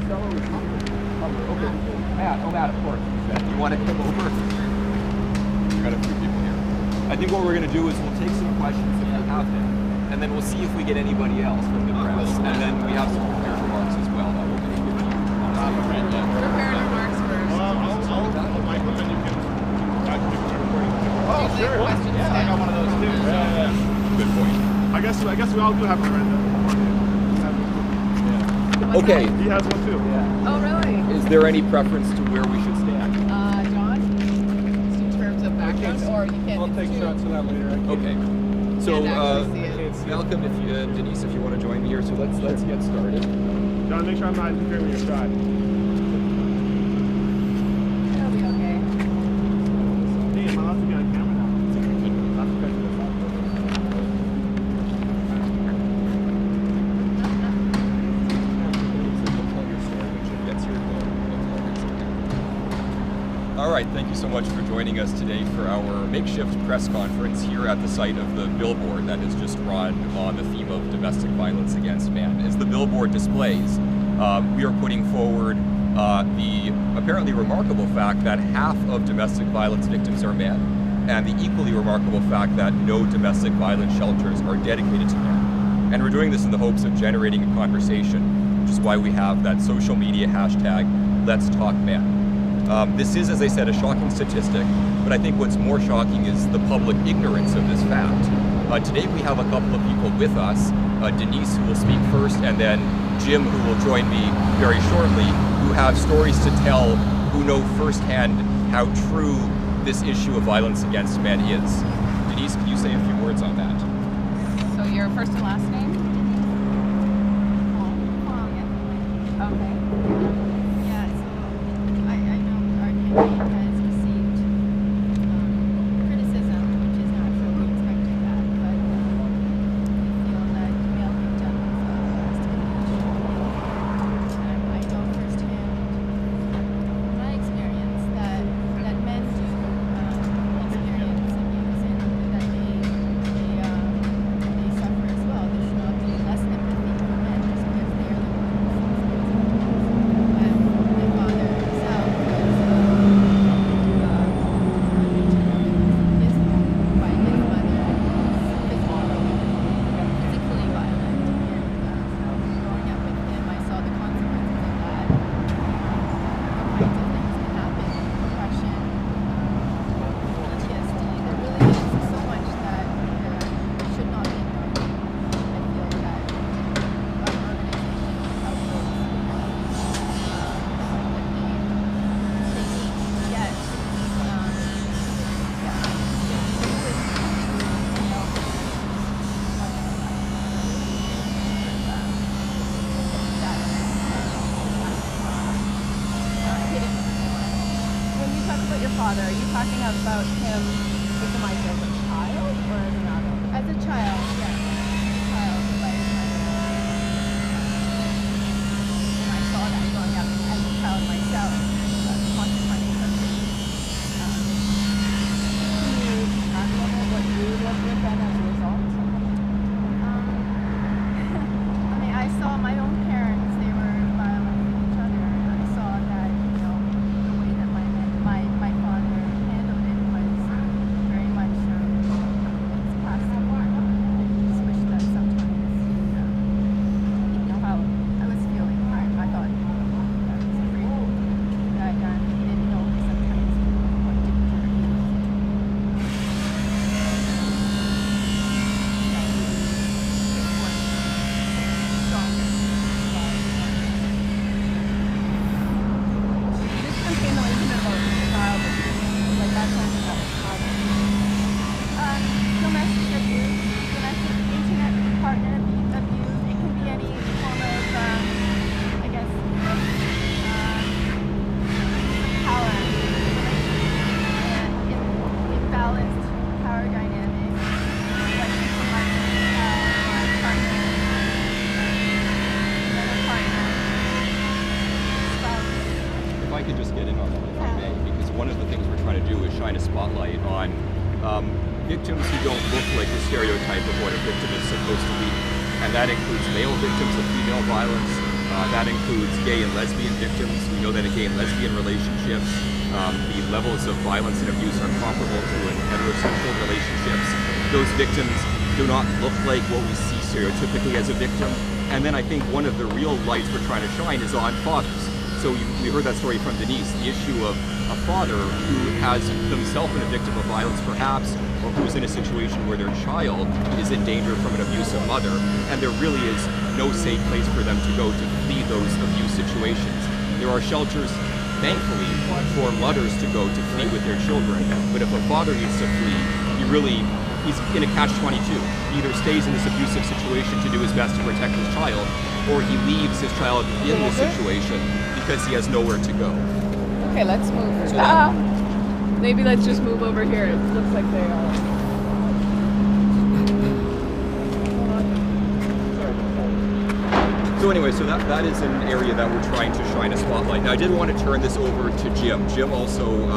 Okay. Matt, of course. You want to come over? We've got a few people here. I think what we're going to do is we'll take some questions if we have them, and then we'll see if we get anybody else from the press, and then we have some prepared remarks as well that we'll give you. Prepared remarks first. I'll mic them and you can recording. Oh, sure. Yeah, I got one of those too. Yeah. Good point. I guess we all do have a Miranda. Okay. He has one too. Yeah. Oh, really? Is there any preference to where we should stand? John? In terms of background, or you can... I'll take shots of that later. Okay. So, Can't actually see it. Malcolm, if you, Denise, if you want to join me here, so let's get started. John, make sure I'm not interfering with your shot. It'll be okay. Hey, am I allowed to be on camera now? Not to cut you off. All right, thank you so much for joining us today for our makeshift press conference here at the site of the Billboard that has just run on the theme of domestic violence against man. As the Billboard displays, we are putting forward the apparently remarkable fact that half of domestic violence victims are men, and the equally remarkable fact that no domestic violence shelters are dedicated to men. And we're doing this in the hopes of generating a conversation, which is why we have that social media hashtag, Let's Talk Men. This is, as I said, a shocking statistic, but I think what's more shocking is the public ignorance of this fact. Today we have a couple of people with us, Denise, who will speak first, and then Jim, who will join me very shortly, who have stories to tell, who know firsthand how true this issue of violence against men is. Denise, can you say a few words on that? So your first and last name? Okay. Yeah, so I know our campaign has received criticism, which is naturally expected that, but we feel that male victims of discrimination, I know firsthand from my experience that men do experience abuse and that they suffer as well. There should not be less empathy for men just because they are the my father himself was by his mother, physically violent, and growing up with him, I saw the consequences of that. All kinds of things that happen, depression, PTSD. There really is so much that should not be ignored. I feel that our organization outweighs when you talk about your father, are you talking about him victimized as a child or as an adult? As a child, yes. Child by his mother. And I saw that growing up as a child myself. Consequences of it. Can you talk about what you lived with then as a result? I mean, I saw my own parents, they were violent with each other, and I saw that, the way that my father handled it was very much, it's past the mark. I just wish that sometimes he'd know how I was feeling. I thought that was great, that he didn't know sometimes what to do. This campaign though isn't about child abuse, like that's something that was causing domestic abuse, domestic internet partner abuse. It can be any form of, I guess, power, and imbalanced power dynamics, like someone partner, another partner, spouse. If I could just get in on that, if I may, because one of the things we're trying to do is shine a spotlight on victims who don't look like the stereotype of what a victim is supposed to be. And that includes male victims of female violence, That includes gay and lesbian victims. We know that in gay and lesbian relationships, the levels of violence and abuse are comparable to in heterosexual relationships. Those victims do not look like what we see stereotypically as a victim. And then I think one of the real lights we're trying to shine is on fathers. So we heard that story from Denise, the issue of a father who has himself been a victim of violence perhaps, or who's in a situation where their child is in danger from an abusive mother, and there really is no safe place for them to go to flee those abuse situations. There are shelters, thankfully, for mothers to go to flee with their children, but if a father needs to flee, he's in a catch-22. He either stays in this abusive situation to do his best to protect his child, or he leaves his child in this situation because he has nowhere to go. Okay, let's move. Maybe let's just move over here. It looks like they are. So anyway, so that is an area that we're trying to shine a spotlight. Now I did want to turn this over to Jim. Jim also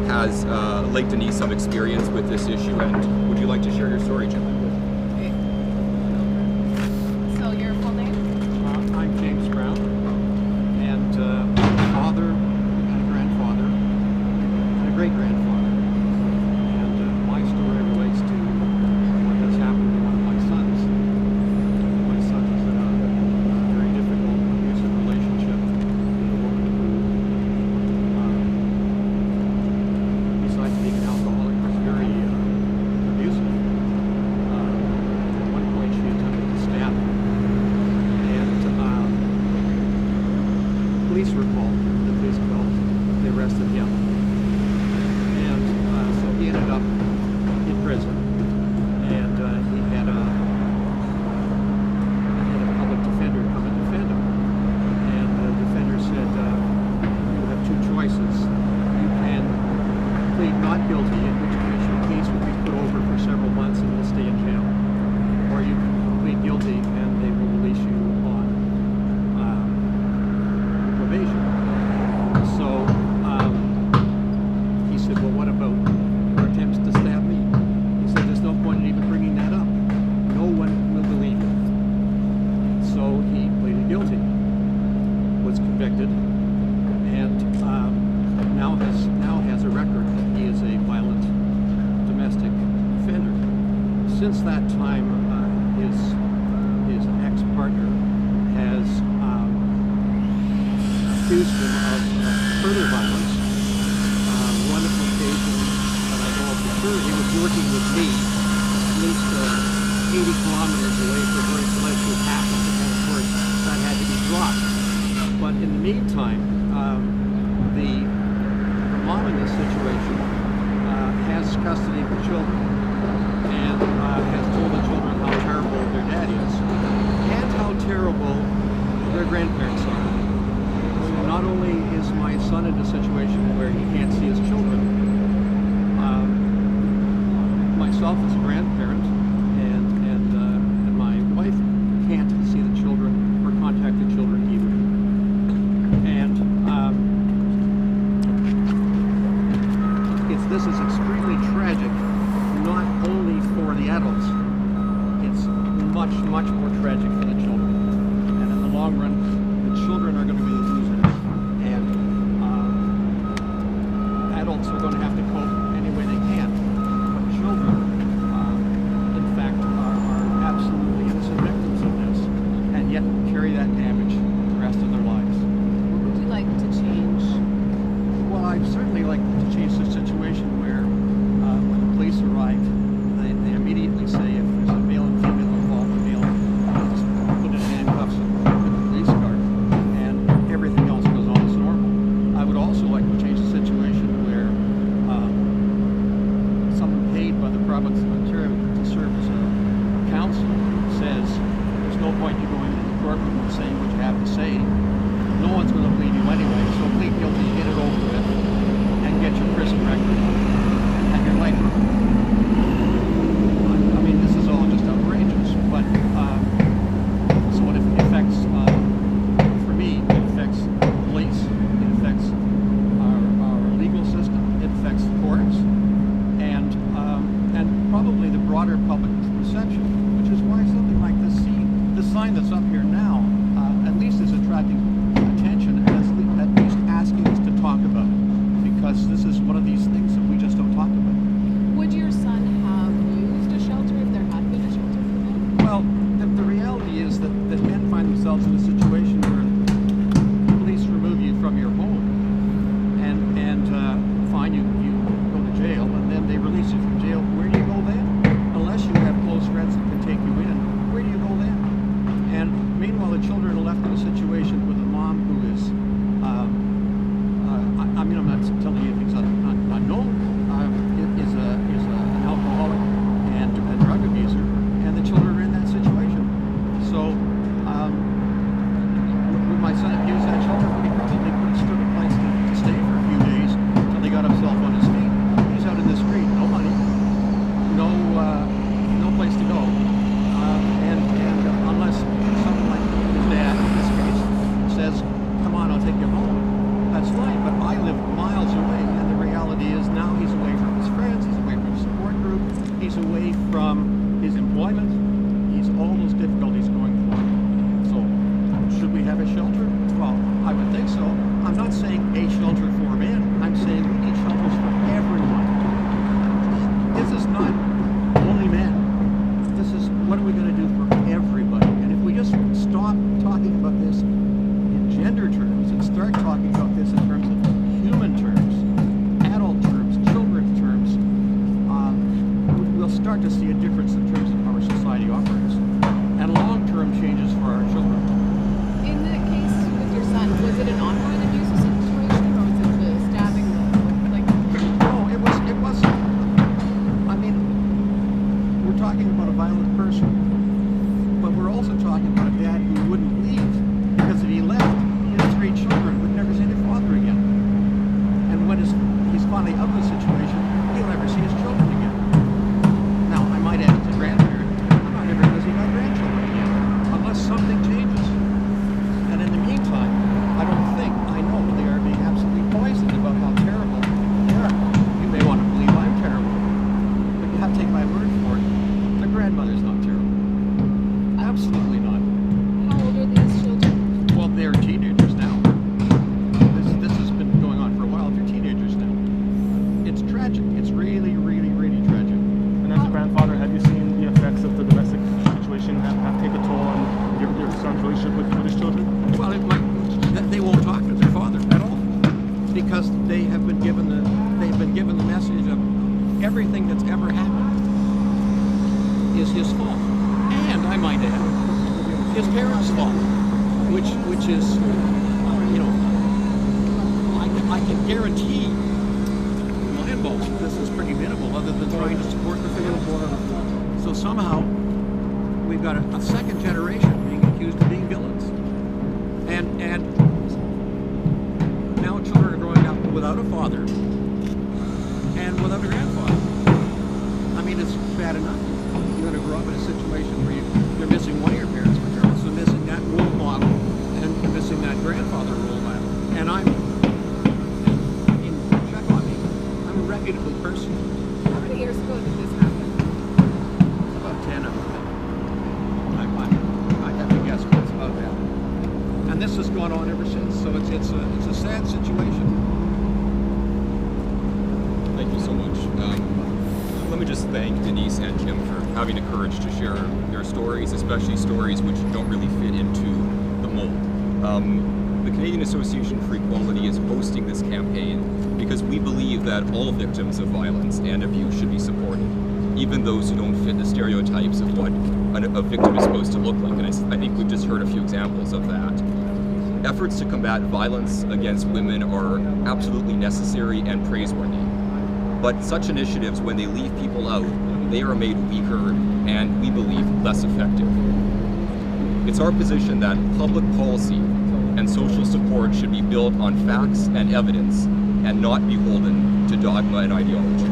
has, like Denise, some experience with this issue, and would you like to share your story, Jim? So your full name? I'm James Brown, and father and a grandfather and a great-grandfather. And my story relates to what has happened to one of my sons. My son is in a very difficult, abusive relationship with a woman who, besides being an alcoholic, was very abusive. At one point, she attempted to stab him. Police were called. The police called. They arrested him, and so he ended up in prison. And he had a public defender come and defend him. And the defender said, "You have two choices. You can plead not guilty, in which case your case will be put over for several months and you'll stay in jail, or you can plead guilty and they will release you on probation." So he said, "Well, what about her attempts to stab me?" He said, "There's no point in even bringing that up. No one will believe it." So he pleaded guilty, was convicted, and now has a record that he is a violent domestic offender. Since that time, his ex-partner has accused him of further violence. One occasion that I know of for sure, he was working with me at least 80 kilometers away for where his leg was happened, and of course that had to be dropped. But in the meantime, the mom in this situation has custody of the children and has told the children how terrible their dad is and how terrible their grandparents are. So not only is my son in a situation where he can't see his children, myself as a grandparent and my wife can't see the children or contact the children either. And this is extremely tragic, not only for the adults, it's much, much more tragic for the children. And in the long run, the children are going to be the losers. And adults are going to have to cope any way they can. But children, in fact, are absolutely innocent victims of this, and yet carry that damage the rest of their lives. What would you like to change? Well, I'd certainly like to change the situation where when the police arrive, they immediately say if there's a male and female involved, the male is put in handcuffs and put in the police car, and everything else goes on as normal. I would also like to change the situation where someone paid by the province of Ontario to serve as a counsel says there's no point you going into the courtroom and saying what you have to say. No one's going to believe you anyway, so plead guilty, get it over with, and get your prison record and your life. I mean, this is all just outrageous, but so it affects, for me, it affects police, it affects our legal system, it affects the courts, and probably the broader public perception, which is why something like this sign that's up here now, at least is attractive. relationship with his children? Well, they won't talk to their father at all because they have been given the message of everything that's ever happened is his fault, and I might add, his parents' fault, which is, I can guarantee my involvement this is pretty minimal, other than trying to support the family. So somehow we've got a second generation being accused of being villains, and now children are growing up without a father and without a grandfather. I mean, it's bad enough. You're going to grow up in a situation where you're missing one of your parents, but you're also missing that role model and missing that grandfather role model. And check on me. I'm a reputable person. How many years ago did this happen? About 10 of them. I have to guess, but it's about that. And this has gone on ever since. So it's a sad situation. Thank you so much. Let me just thank Denise and Jim for having the courage to share their stories, especially stories which don't really fit into the mold. The Canadian Association for Equality is hosting this campaign because we believe that all victims of violence and abuse should be supported, even those who don't fit the stereotypes of what a victim is supposed to look like. And I think we've just heard a few examples of that. Efforts to combat violence against women are absolutely necessary and praiseworthy. But such initiatives, when they leave people out, they are made weaker and, we believe, less effective. It's our position that public policy and social support should be built on facts and evidence and not beholden to dogma and ideology.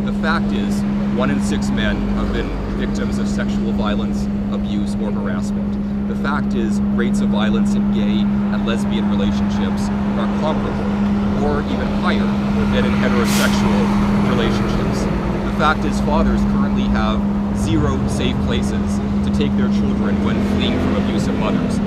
The fact is, 1 in 6 men have been victims of sexual violence, abuse, or harassment. The fact is, rates of violence in gay and lesbian relationships are comparable or even higher than in heterosexual relationships. The fact is, fathers currently have 0 safe places to take their children when fleeing from abusive mothers.